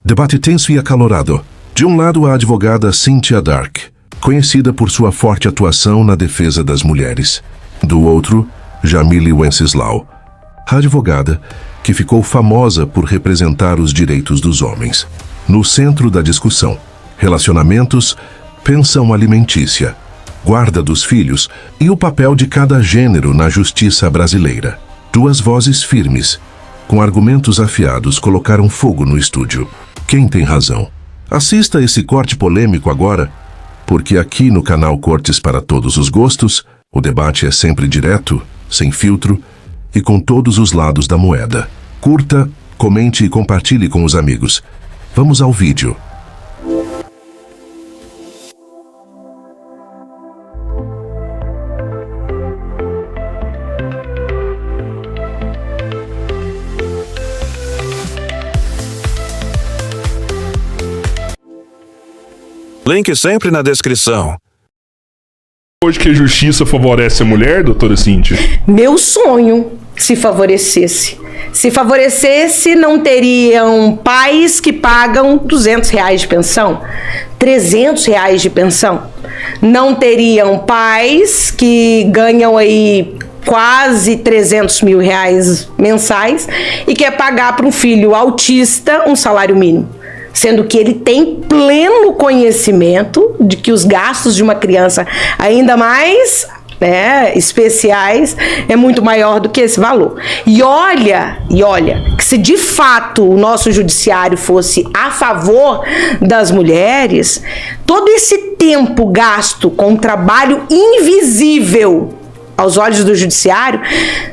Debate tenso e acalorado. De um lado, a advogada Cynthia Dark, conhecida por sua forte atuação na defesa das mulheres. Do outro, Jamile Wenceslao, a advogada que ficou famosa por representar os direitos dos homens. No centro da discussão, relacionamentos, pensão alimentícia, guarda dos filhos e o papel de cada gênero na justiça brasileira. Duas vozes firmes, com argumentos afiados, colocaram fogo no estúdio. Quem tem razão? Assista esse corte polêmico agora, porque aqui no canal Cortes para Todos os Gostos, o debate é sempre direto, sem filtro e com todos os lados da moeda. Curta, comente e compartilhe com os amigos. Vamos ao vídeo. Link sempre na descrição. Hoje que a justiça favorece a mulher, doutora Cynthia? Meu sonho, se favorecesse. Se favorecesse, não teriam pais que pagam R$200 de pensão, R$300 de pensão. Não teriam pais que ganham aí quase R$300 mil mensais e quer pagar para um filho autista um salário mínimo. Sendo que ele tem pleno conhecimento de que os gastos de uma criança, ainda mais especiais, é muito maior do que esse valor. E olha, que se de fato o nosso judiciário fosse a favor das mulheres, todo esse tempo gasto com trabalho invisível aos olhos do judiciário,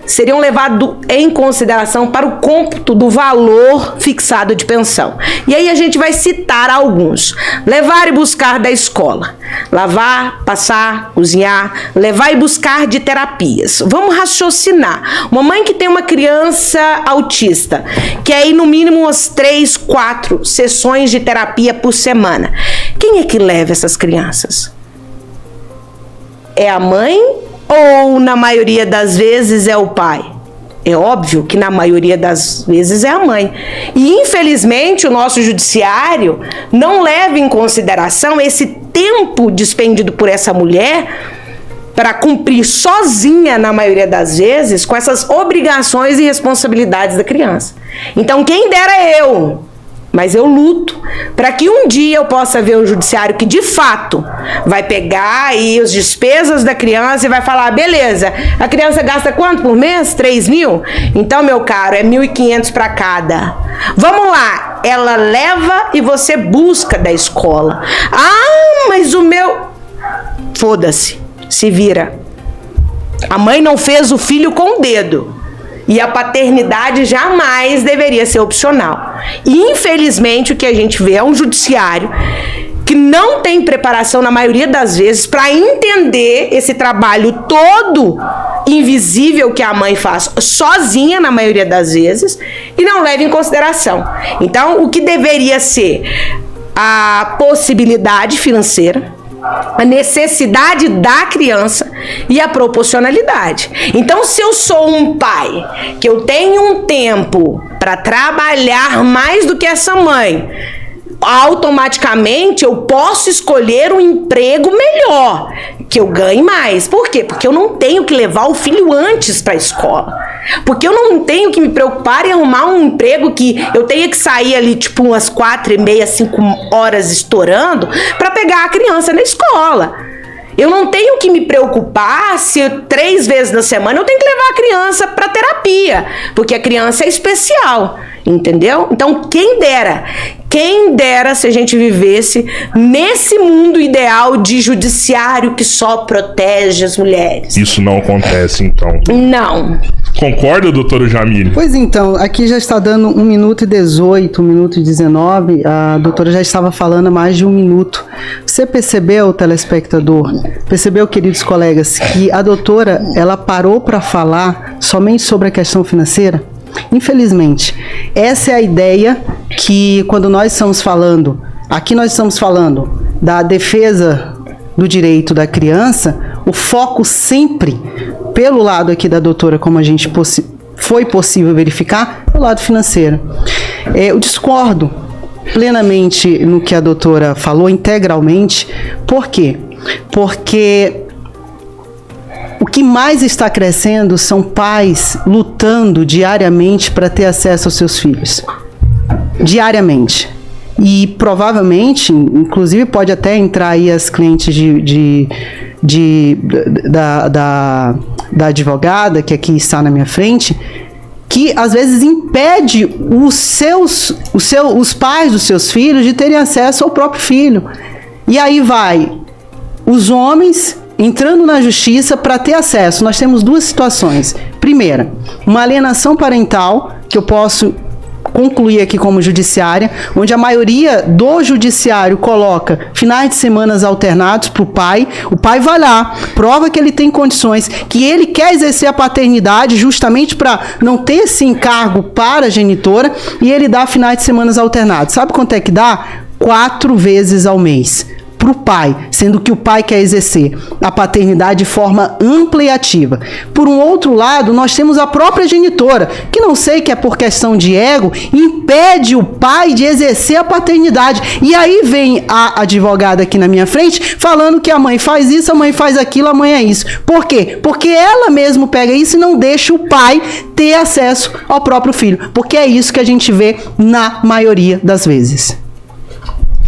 seriam levados em consideração para o cômputo do valor fixado de pensão. E aí a gente vai citar alguns. Levar e buscar da escola. Lavar, passar, cozinhar, levar e buscar de terapias. Vamos raciocinar. Uma mãe que tem uma criança autista, quer ir no mínimo umas 3, 4 sessões de terapia por semana. Quem é que leva essas crianças? É a mãe? Ou, na maioria das vezes, é o pai? É óbvio que, na maioria das vezes, é a mãe. E, infelizmente, o nosso judiciário não leva em consideração esse tempo despendido por essa mulher para cumprir sozinha, na maioria das vezes, com essas obrigações e responsabilidades da criança. Então, quem dera eu... Mas eu luto para que um dia eu possa ver um judiciário que, de fato, vai pegar aí as despesas da criança e vai falar, beleza, a criança gasta quanto por mês? 3 mil? Então, meu caro, é 1.500 para cada. Vamos lá, ela leva e você busca da escola. Ah, mas o meu... Foda-se, se vira. A mãe não fez o filho com o dedo. E a paternidade jamais deveria ser opcional. E, infelizmente, o que a gente vê é um judiciário que não tem preparação, na maioria das vezes, para entender esse trabalho todo invisível que a mãe faz sozinha, na maioria das vezes, e não leva em consideração. Então, o que deveria ser a possibilidade financeira, a necessidade da criança e a proporcionalidade. Então, se eu sou um pai, que eu tenho um tempo para trabalhar mais do que essa mãe, automaticamente eu posso escolher um emprego melhor, que eu ganhe mais. Por quê? Porque eu não tenho que levar o filho antes para a escola. Porque eu não tenho que me preocupar em arrumar um emprego que eu tenha que sair ali tipo umas 4h30, 5 horas estourando para pegar a criança na escola. Eu não tenho que me preocupar se 3 vezes na semana eu tenho que levar a criança para terapia, porque a criança é especial, entendeu? Então, quem dera se a gente vivesse nesse mundo ideal de judiciário que só protege as mulheres. Isso não acontece, então? Não. Concorda, doutora Jamile? Pois então, aqui já está dando 1 minuto e 18, 1 minuto e 19, a doutora já estava falando há mais de 1 minuto. Você percebeu, telespectador, percebeu, queridos colegas, que a doutora, ela parou para falar somente sobre a questão financeira? Infelizmente, essa é a ideia que quando nós estamos falando, aqui nós estamos falando da defesa do direito da criança, o foco sempre, pelo lado aqui da doutora, como a gente foi possível verificar, pelo lado financeiro. Eu discordo plenamente no que a doutora falou, integralmente. Por quê? Porque o que mais está crescendo são pais lutando diariamente para ter acesso aos seus filhos. Diariamente. E provavelmente, inclusive pode até entrar aí as clientes da advogada, que aqui está na minha frente, que às vezes impede os pais dos seus filhos de terem acesso ao próprio filho. E aí vai os homens entrando na justiça para ter acesso. Nós temos duas situações. Primeira, uma alienação parental, que eu posso concluir aqui como judiciária, onde a maioria do judiciário coloca finais de semanas alternados para o pai vai lá, prova que ele tem condições, que ele quer exercer a paternidade justamente para não ter esse encargo para a genitora, e ele dá finais de semanas alternados. Sabe quanto é que dá? 4 vezes ao mês. Para o pai, sendo que o pai quer exercer a paternidade de forma ampla e ativa. Por um outro lado, nós temos a própria genitora, que não sei que é por questão de ego, impede o pai de exercer a paternidade. E aí vem a advogada aqui na minha frente, falando que a mãe faz isso, a mãe faz aquilo, a mãe é isso. Por quê? Porque ela mesmo pega isso e não deixa o pai ter acesso ao próprio filho. Porque é isso que a gente vê na maioria das vezes.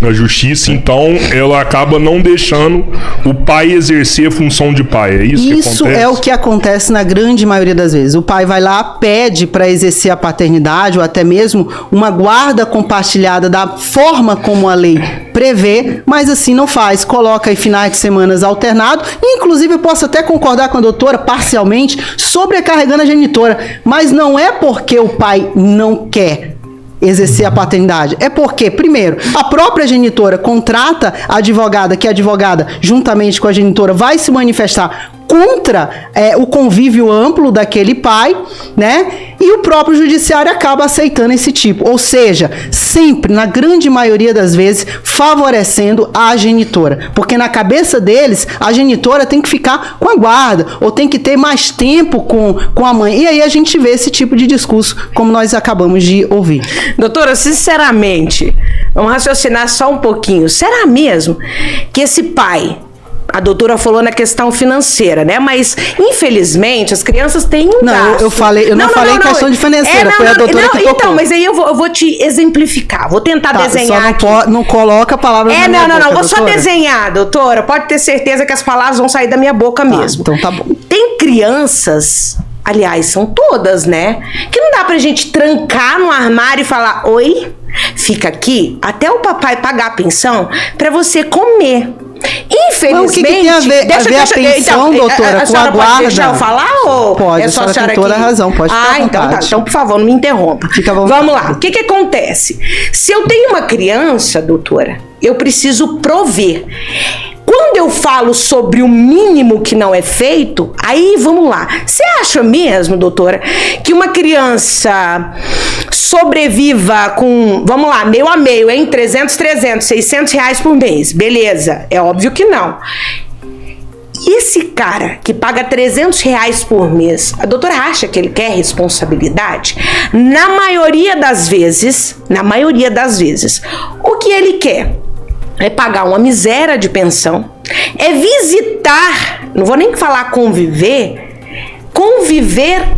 A justiça, então, ela acaba não deixando o pai exercer a função de pai. É isso que acontece? Isso é o que acontece na grande maioria das vezes. O pai vai lá, pede para exercer a paternidade ou até mesmo uma guarda compartilhada da forma como a lei prevê, mas assim não faz. Coloca aí finais de semanas alternados. Inclusive, eu posso até concordar com a doutora parcialmente, sobrecarregando a genitora. Mas não é porque o pai não quer exercer a paternidade. É porque, primeiro, a própria genitora contrata a advogada, que a advogada, juntamente com a genitora, vai se manifestar contra o convívio amplo daquele pai, né? E o próprio judiciário acaba aceitando esse tipo. Ou seja, sempre, na grande maioria das vezes, favorecendo a genitora. Porque na cabeça deles, a genitora tem que ficar com a guarda, ou tem que ter mais tempo com a mãe. E aí a gente vê esse tipo de discurso, como nós acabamos de ouvir. Doutora, sinceramente, vamos raciocinar só um pouquinho. Será mesmo que esse pai... A doutora falou na questão financeira, né? Mas, infelizmente, as crianças têm um gasto. Eu não falei em questão de financeira, foi a doutora que tocou. Então, mas aí eu vou te exemplificar, vou tentar desenhar só não coloca a palavra na minha boca, vou só desenhar, doutora. Pode ter certeza que as palavras vão sair da minha boca mesmo. Então tá bom. Tem crianças, aliás, são todas, né? Que não dá pra gente trancar no armário e falar, oi, fica aqui até o papai pagar a pensão pra você comer. Infelizmente... Mas o que tem a ver a pensão, doutora, com a guarda? Pode deixar eu falar? Ou pode, é só a senhora tem toda a razão, pode ficar à então vontade. tá. Então, por favor, não me interrompa. Fica à vontade. Vamos lá. O que acontece? Se eu tenho uma criança, doutora, eu preciso prover. Quando eu falo sobre o mínimo que não é feito, aí vamos lá. Você acha mesmo, doutora, que uma criança sobreviva com, vamos lá, meio a meio, hein? 300, 600 reais por mês. Beleza, é óbvio que não. E esse cara que paga 300 reais por mês, a doutora acha que ele quer responsabilidade? Na maioria das vezes, o que ele quer? É pagar uma miséria de pensão, é visitar, não vou nem falar conviver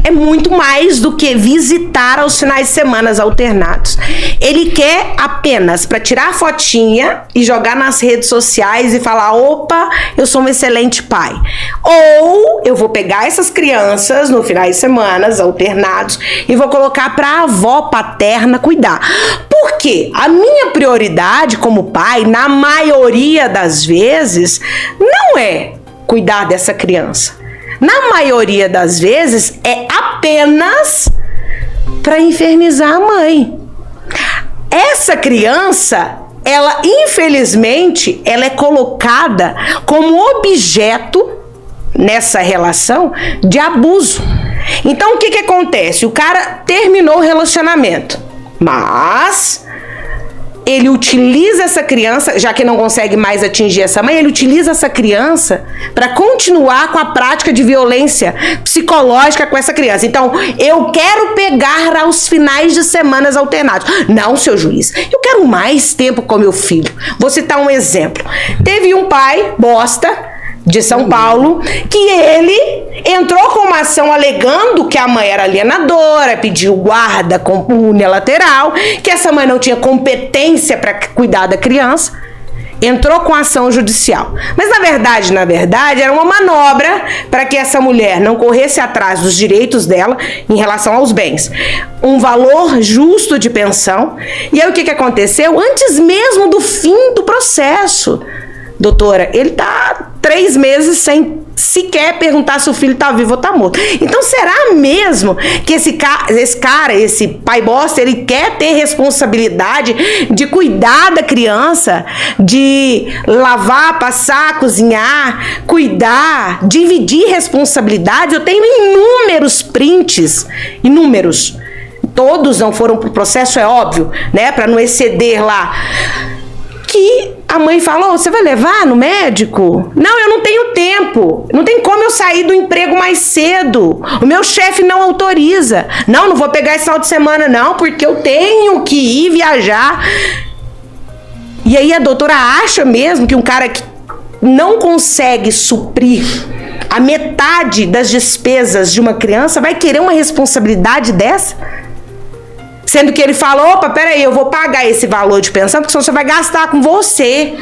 é muito mais do que visitar aos finais de semana alternados. Ele quer apenas para tirar a fotinha e jogar nas redes sociais e falar, opa, eu sou um excelente pai. Ou eu vou pegar essas crianças no finais de semana alternados e vou colocar para a avó paterna cuidar. Por quê? A minha prioridade como pai, na maioria das vezes, não é cuidar dessa criança. Na maioria das vezes, é apenas para infernizar a mãe. Essa criança, ela, infelizmente, ela é colocada como objeto nessa relação de abuso. Então, o que acontece? O cara terminou o relacionamento, mas ele utiliza essa criança, já que não consegue mais atingir essa mãe, ele utiliza essa criança para continuar com a prática de violência psicológica com essa criança. Então, eu quero pegar aos finais de semanas alternados. Não, seu juiz, eu quero mais tempo com meu filho. Vou citar um exemplo. Teve um pai, bosta, de São Paulo, que ele entrou com uma ação alegando que a mãe era alienadora, pediu guarda com unilateral, que essa mãe não tinha competência para cuidar da criança, entrou com ação judicial. Mas na verdade, era uma manobra para que essa mulher não corresse atrás dos direitos dela em relação aos bens. Um valor justo de pensão. E aí o que aconteceu? Antes mesmo do fim do processo, doutora, ele tá 3 meses sem sequer perguntar se o filho tá vivo ou tá morto. Então, será mesmo que esse pai bosta, ele quer ter responsabilidade de cuidar da criança, de lavar, passar, cozinhar, cuidar, dividir responsabilidades? Eu tenho inúmeros prints, inúmeros. Todos não foram pro processo, é óbvio, né? Para não exceder lá. Que a mãe falou, você vai levar no médico? Não, eu não tenho tempo. Não tem como eu sair do emprego mais cedo. O meu chefe não autoriza. Não vou pegar esse final de semana não, porque eu tenho que ir viajar. E aí a doutora acha mesmo que um cara que não consegue suprir a metade das despesas de uma criança vai querer uma responsabilidade dessa? Sendo que ele falou, opa, peraí, eu vou pagar esse valor de pensão, porque senão você vai gastar com você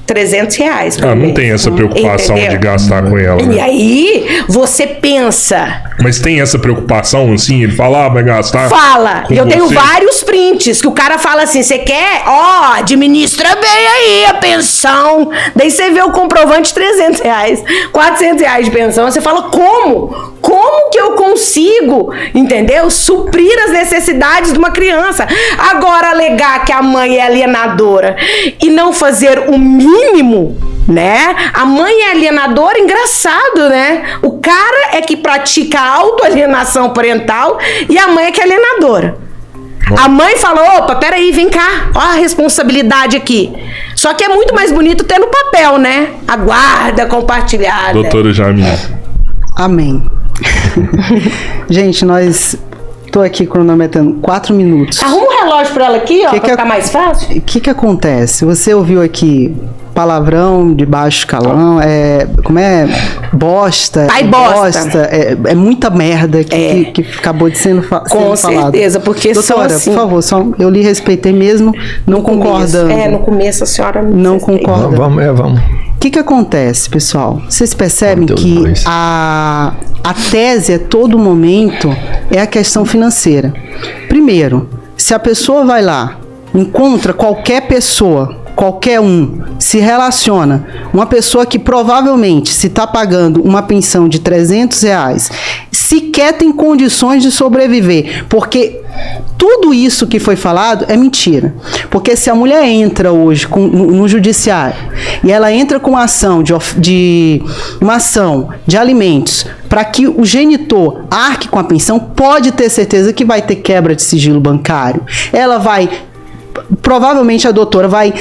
R$300. Não tem essa preocupação, entendeu? De gastar com ela. Né? E aí, você pensa... Mas tem essa preocupação, assim? Ele fala, vai gastar? Fala. Eu tenho vários prints que o cara fala assim, você quer? Administra bem aí a pensão. Daí você vê o comprovante de R$300, R$400 de pensão. Você fala, como? Como que eu consigo, entendeu? Suprir as necessidades de uma criança. Agora, alegar que a mãe é alienadora e não fazer o mínimo, né? A mãe é alienadora, engraçado, né? O cara é que pratica a autoalienação parental e a mãe é que é alienadora. A mãe fala, opa, peraí, vem cá, ó a responsabilidade aqui. Só que é muito mais bonito ter no papel, né? A guarda compartilhada. Doutora Jamile. Amém. Gente, tô aqui cronometrando 4 minutos. Arruma um relógio pra ela aqui, ó, pra ficar mais fácil. O que acontece? Você ouviu aqui palavrão de baixo escalão, como é? Bosta. Pai bosta. É muita merda que acabou de sendo falado. Com certeza, porque doutora, são assim... por favor, eu lhe respeitei mesmo, não concordando. No começo a senhora não concorda. Vamos. O que acontece, pessoal? Vocês percebem que a tese a todo momento é a questão financeira. Primeiro, se a pessoa vai lá, encontra qualquer pessoa, qualquer um, se relaciona, uma pessoa que provavelmente, se está pagando uma pensão de R$300, sequer tem condições de sobreviver, porque tudo isso que foi falado é mentira. Porque se a mulher entra hoje no judiciário e ela entra com uma ação de alimentos para que o genitor arque com a pensão, pode ter certeza que vai ter quebra de sigilo bancário. Ela vai... Provavelmente a doutora vai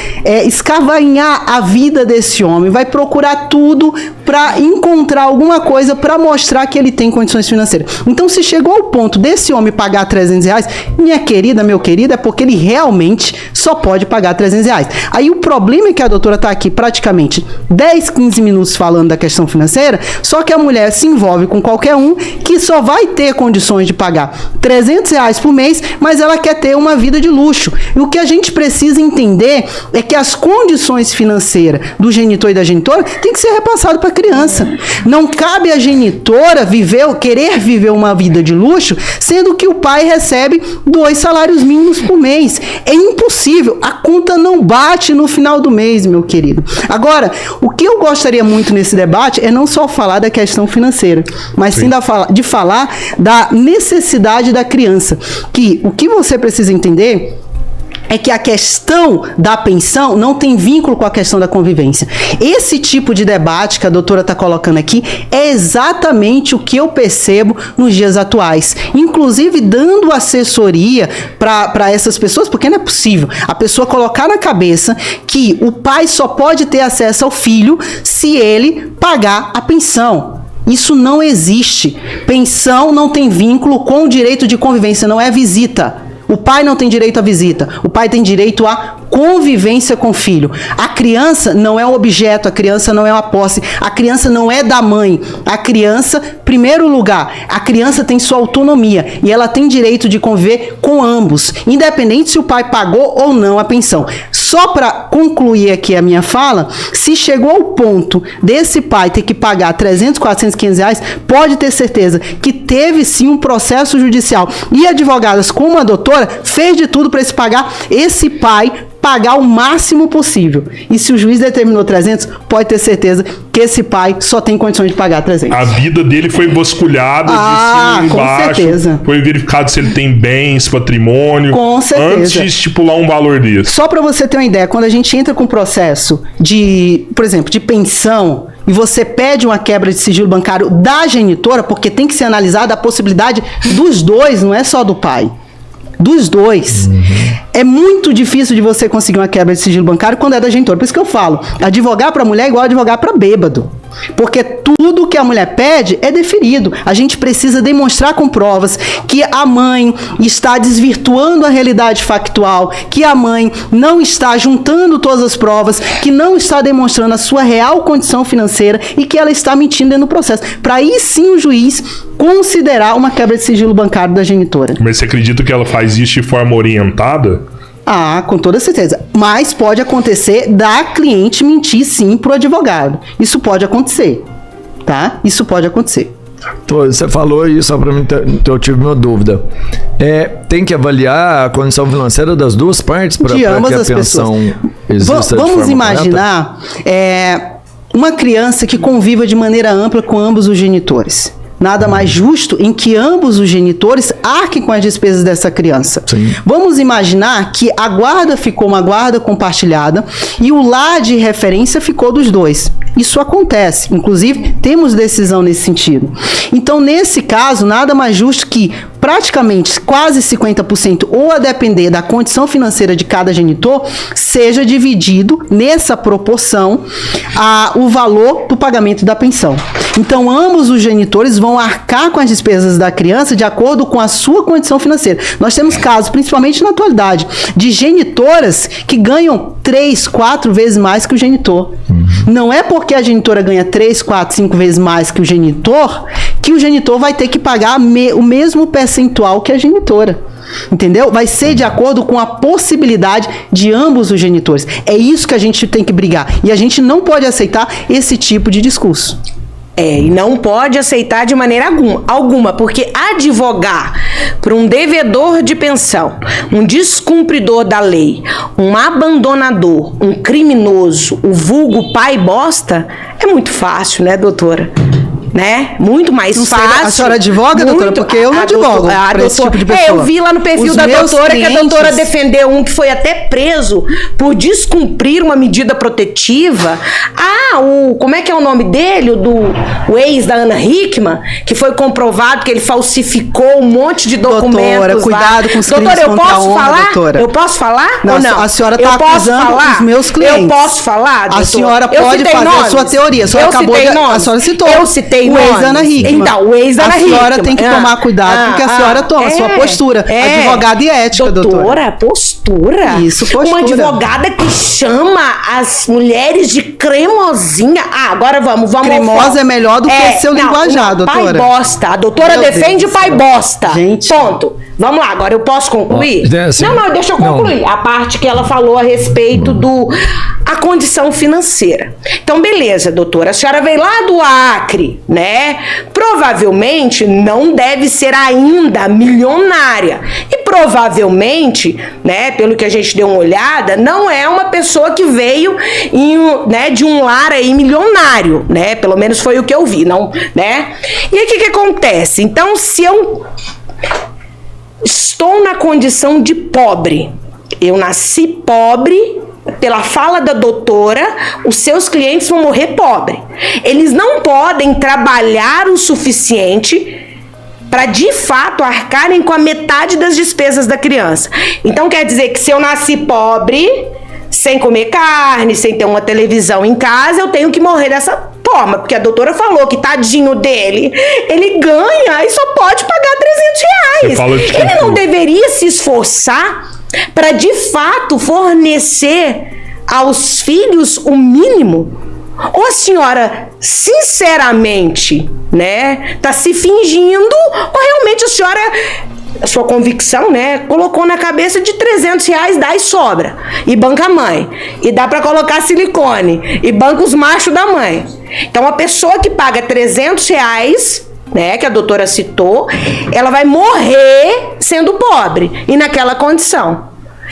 escavanhar a vida desse homem, vai procurar tudo para encontrar alguma coisa para mostrar que ele tem condições financeiras. Então, se chegou ao ponto desse homem pagar R$300, minha querida, meu querido, é porque ele realmente só pode pagar R$300. Aí o problema é que a doutora está aqui praticamente 10, 15 minutos falando da questão financeira, só que a mulher se envolve com qualquer um que só vai ter condições de pagar R$300 por mês, mas ela quer ter uma vida de luxo. E o que a gente precisa entender é que as condições financeiras do genitor e da genitora tem que ser repassado para a criança. Não cabe a genitora querer viver uma vida de luxo, sendo que o pai recebe 2 salários mínimos por mês. É impossível. A conta não bate no final do mês, meu querido. Agora, o que eu gostaria muito nesse debate é não só falar da questão financeira, mas sim de falar da necessidade da criança. Que o que você precisa entender é que a questão da pensão não tem vínculo com a questão da convivência. Esse tipo de debate que a doutora está colocando aqui é exatamente o que eu percebo nos dias atuais. Inclusive dando assessoria para essas pessoas, porque não é possível a pessoa colocar na cabeça que o pai só pode ter acesso ao filho se ele pagar a pensão. Isso não existe. Pensão não tem vínculo com o direito de convivência, não é visita. O pai não tem direito à visita, o pai tem direito à convivência com o filho. A criança não é um objeto, a criança não é uma posse, a criança não é da mãe. A criança, primeiro lugar, a criança tem sua autonomia e ela tem direito de conviver com ambos, independente se o pai pagou ou não a pensão. Só para concluir aqui a minha fala, se chegou ao ponto desse pai ter que pagar 300, 400, 500 reais, pode ter certeza que teve sim um processo judicial. E advogadas como a doutora fez de tudo para esse pai pagar o máximo possível. E se o juiz determinou 300, pode ter certeza que esse pai só tem condições de pagar 300. A vida dele foi vasculhada de cima e com embaixo. Certeza. Foi verificado se ele tem bens, patrimônio. Com certeza. Antes de estipular um valor desse. Só para você ter uma ideia, quando a gente entra com um processo de, por exemplo, de pensão, e você pede uma quebra de sigilo bancário da genitora, porque tem que ser analisada a possibilidade dos dois, não é só do pai. Dos dois. É muito difícil de você conseguir uma quebra de sigilo bancário quando é da genitora. Por isso que eu falo, advogar para mulher é igual advogar para bêbado. Porque tudo que a mulher pede é deferido. A gente precisa demonstrar com provas que a mãe está desvirtuando a realidade factual, que a mãe não está juntando todas as provas, que não está demonstrando a sua real condição financeira e que ela está mentindo dentro do processo. Para aí sim o juiz considerar uma quebra de sigilo bancário da genitora. Mas você acredita que ela faz isso de forma orientada? Ah, com toda certeza. Mas pode acontecer da cliente mentir sim pro advogado. Isso pode acontecer, tá? Isso pode acontecer. Você falou isso, só para mim, eu tive uma dúvida. Tem que avaliar a condição financeira das duas partes para que a pensão exista de forma Vamos imaginar uma criança que conviva de maneira ampla com ambos os genitores. Nada mais justo em que ambos os genitores arquem com as despesas dessa criança. Sim. Vamos imaginar que a guarda ficou uma guarda compartilhada e o lar de referência ficou dos dois. Isso acontece. Inclusive, temos decisão nesse sentido. Então, nesse caso, nada mais justo que praticamente quase 50%, ou a depender da condição financeira de cada genitor, seja dividido nessa proporção o valor do pagamento da pensão. Então, ambos os genitores vão arcar com as despesas da criança de acordo com a sua condição financeira. Nós temos casos, principalmente na atualidade, de genitoras que ganham 3, 4 vezes mais que o genitor. Não é porque a genitora ganha 3, 4, 5 vezes mais que o genitor vai ter que pagar o mesmo percentual que a genitora. Entendeu? Vai ser de acordo com a possibilidade de ambos os genitores. É isso que a gente tem que brigar. E a gente não pode aceitar esse tipo de discurso. E não pode aceitar de maneira alguma, porque advogar para um devedor de pensão, um descumpridor da lei, um abandonador, um criminoso, o vulgo pai bosta, é muito fácil, né, doutora? Né? Muito mais fácil. A senhora advoga, doutora? Porque eu não advogo para esse tipo de pessoa. Eu vi lá no perfil da doutora que a doutora defendeu um que foi até preso por descumprir uma medida protetiva. Como é que é o nome dele? O ex da Ana Hickman, que foi comprovado que ele falsificou um monte de documentos. Doutora, cuidado com os crimes doutora, contra a honra, doutora. Eu posso falar não, ou não? A senhora está acusando os meus clientes. Eu posso falar, doutora? A senhora pode fazer a sua teoria. A senhora citou. Eu citei o ex da Ana Hickman. Então, o ex da Ana Hickman. A senhora tem que tomar cuidado com o que a senhora toma, a sua postura. Advogada e ética, doutora. Postura? Isso, postura. Uma advogada que chama as mulheres de cremosinha. Agora vamos. Cremosa é melhor do que seu linguajar, doutora. Pai bosta. A doutora defende o pai bosta. Gente. Ponto. Vamos lá, agora eu posso concluir? Não, deixa eu concluir. A parte que ela falou a respeito a condição financeira. Então, beleza, doutora. A senhora veio lá do Acre, né? Provavelmente não deve ser ainda milionária. E provavelmente, né, pelo que a gente deu uma olhada, não é uma pessoa que veio de um lar aí milionário, né? Pelo menos foi o que eu vi, não, né? E aí o que acontece? Então, se eu estou na condição de pobre, eu nasci pobre, pela fala da doutora, os seus clientes vão morrer pobre. Eles não podem trabalhar o suficiente para de fato arcarem com a metade das despesas da criança. Então quer dizer que se eu nasci pobre, sem comer carne, sem ter uma televisão em casa, eu tenho que morrer dessa forma, porque a doutora falou que tadinho dele, ele ganha e só pode pagar R$300. Ele não deveria se esforçar para de fato fornecer aos filhos o mínimo? Ou a senhora, sinceramente, né, tá se fingindo, ou realmente a sua convicção, né, colocou na cabeça de R$300 dá e sobra, e banca a mãe, e dá para colocar silicone, e banca os machos da mãe. Então a pessoa que paga R$300, né, que a doutora citou, ela vai morrer sendo pobre e naquela condição.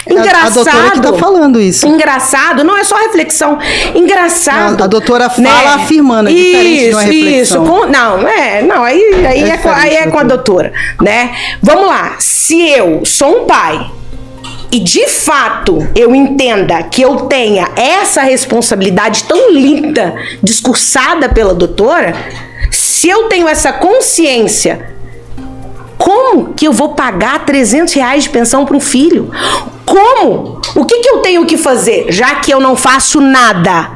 Engraçado. A doutora que tá falando isso. Engraçado, não é só reflexão. Engraçado. A doutora fala, né, afirmando, é diferente de uma reflexão. Aí é com a doutora, né? Vamos lá. Se eu sou um pai e de fato eu entenda que eu tenha essa responsabilidade tão linda, discursada pela doutora, se eu tenho essa consciência, como que eu vou pagar R$300 de pensão para um filho? Como? O que eu tenho que fazer, já que eu não faço nada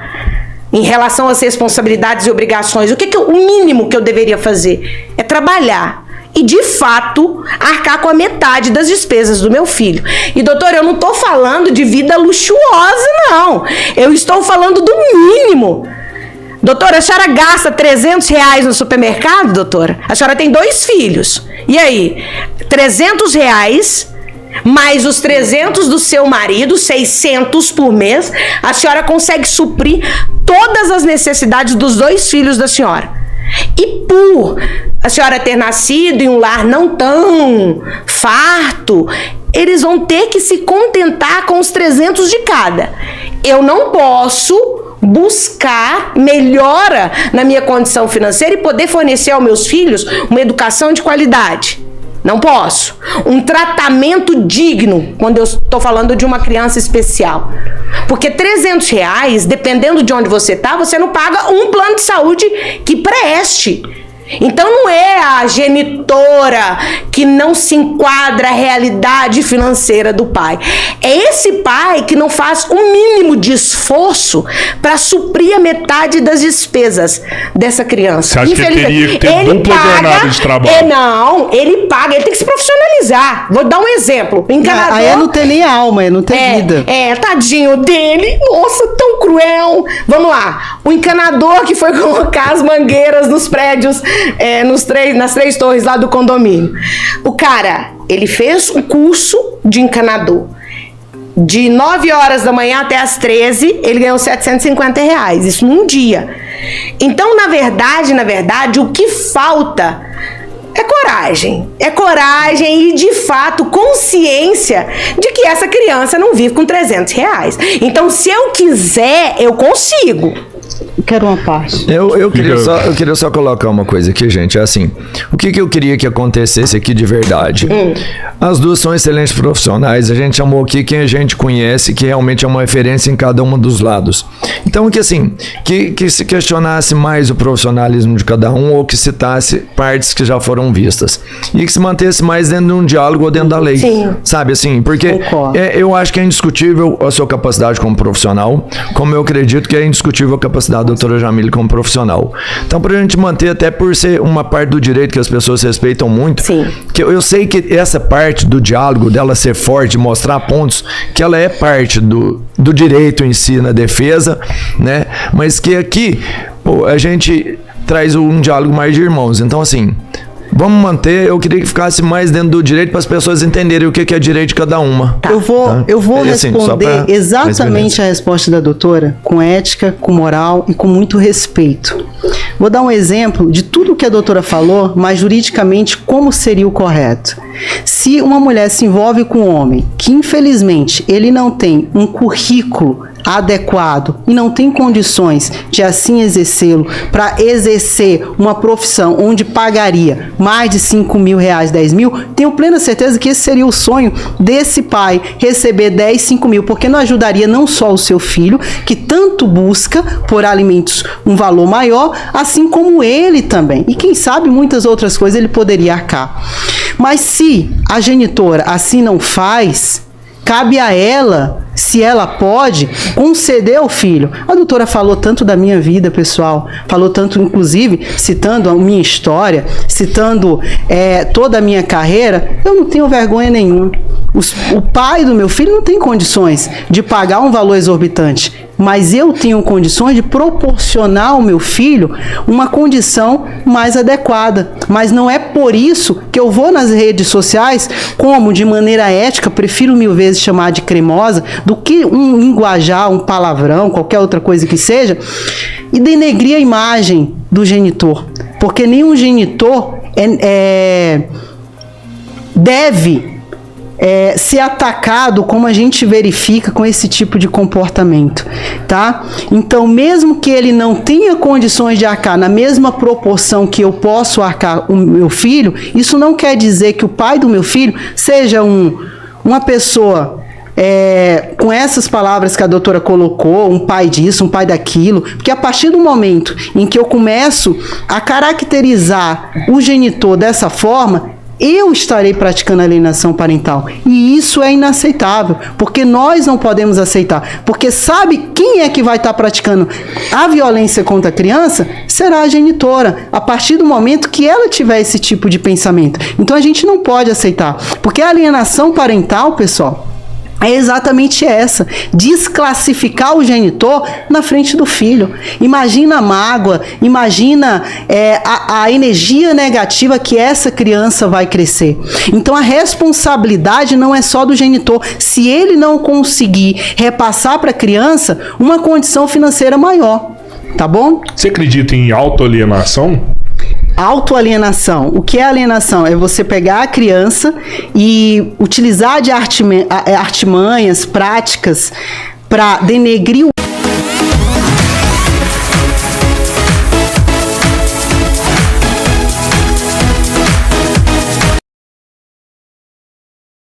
em relação às responsabilidades e obrigações? O mínimo que eu deveria fazer é trabalhar e, de fato, arcar com a metade das despesas do meu filho. E, doutora, eu não estou falando de vida luxuosa, não. Eu estou falando do mínimo. Doutora, a senhora gasta R$300 no supermercado, doutora? A senhora tem 2 filhos. E aí? R$300 mais os 300 do seu marido, 600 por mês, a senhora consegue suprir todas as necessidades dos 2 filhos da senhora. E por a senhora ter nascido em um lar não tão farto, eles vão ter que se contentar com os 300 de cada. Eu não posso buscar melhora na minha condição financeira e poder fornecer aos meus filhos uma educação de qualidade. Não posso. Um tratamento digno, quando eu estou falando de uma criança especial. Porque R$300, dependendo de onde você está, você não paga um plano de saúde que preste. Então não é a genitora que não se enquadra à realidade financeira do pai. É esse pai que não faz o mínimo de esforço para suprir a metade das despesas dessa criança. Você acha que ele teria que ter dupla jornada de trabalho? Não, ele paga, ele tem que se profissionalizar. Vou dar um exemplo. Encanador, aí não tem nem alma, não tem vida. Tadinho dele. Nossa, tão cruel. Vamos lá. O encanador que foi colocar as mangueiras nos prédios, nas 3 torres lá do condomínio. O cara, ele fez um curso de encanador. De 9 horas da manhã até as 13, ele ganhou R$750. Isso num dia. Então, na verdade, o que falta é coragem. É coragem e, de fato, consciência de que essa criança não vive com R$300. Então, se eu quiser, eu consigo. Quero uma parte. Eu queria só colocar uma coisa aqui, gente. É assim, o que eu queria que acontecesse aqui de verdade? As duas são excelentes profissionais. A gente chamou aqui quem a gente conhece, que realmente é uma referência em cada um dos lados. Então, que assim, que se questionasse mais o profissionalismo de cada um, ou que citasse partes que já foram vistas. E que se mantesse mais dentro de um diálogo ou dentro da lei. Sim. Sabe assim? Porque eu acho que é indiscutível a sua capacidade como profissional, como eu acredito que é indiscutível a capacidade da doutora Jamile como profissional. Então, pra gente manter, até por ser uma parte do direito que as pessoas respeitam muito, sim, que eu sei que essa parte do diálogo, dela ser forte, mostrar pontos, que ela é parte do direito em si, na defesa, né? Mas que aqui, a gente traz um diálogo mais de irmãos. Então, assim, vamos manter, eu queria que ficasse mais dentro do direito para as pessoas entenderem o que é direito de cada uma. Tá. Eu vou responder exatamente a resposta da doutora, com ética, com moral e com muito respeito. Vou dar um exemplo de tudo que a doutora falou, mas juridicamente como seria o correto. Se uma mulher se envolve com um homem que, infelizmente, ele não tem um currículo adequado e não tem condições de assim exercê-lo para exercer uma profissão onde pagaria mais de 5 mil reais, 10 mil, tenho plena certeza que esse seria o sonho desse pai, receber 10, 5 mil, porque não ajudaria não só o seu filho, que tanto busca por alimentos um valor maior, assim como ele também. E quem sabe muitas outras coisas ele poderia arcar. Mas se a genitora assim não faz, cabe a ela, se ela pode, conceder ao filho. A doutora falou tanto da minha vida pessoal, falou tanto, inclusive, citando a minha história, citando toda a minha carreira. Eu não tenho vergonha nenhuma. O pai do meu filho não tem condições de pagar um valor exorbitante, mas eu tenho condições de proporcionar ao meu filho uma condição mais adequada. Mas não é por isso que eu vou nas redes sociais, como de maneira ética, prefiro 1000 vezes chamar de cremosa, do que um linguajar, um palavrão, qualquer outra coisa que seja, e denegrir a imagem do genitor. Porque nenhum genitor deve ser atacado como a gente verifica com esse tipo de comportamento, tá? Então, mesmo que ele não tenha condições de arcar na mesma proporção que eu posso arcar o meu filho, isso não quer dizer que o pai do meu filho seja uma pessoa com essas palavras que a doutora colocou, um pai disso, um pai daquilo, porque a partir do momento em que eu começo a caracterizar o genitor dessa forma, eu estarei praticando alienação parental. E isso é inaceitável, porque nós não podemos aceitar. Porque sabe quem é que vai estar praticando a violência contra a criança? Será a genitora, a partir do momento que ela tiver esse tipo de pensamento. Então a gente não pode aceitar, porque a alienação parental, pessoal, é exatamente essa, desclassificar o genitor na frente do filho. Imagina a mágoa, imagina a energia negativa que essa criança vai crescer. Então a responsabilidade não é só do genitor. Se ele não conseguir repassar para a criança uma condição financeira maior, tá bom? Você acredita em autoalienação? Autoalienação. O que é alienação? É você pegar a criança e utilizar de artimanhas, práticas, para denegrir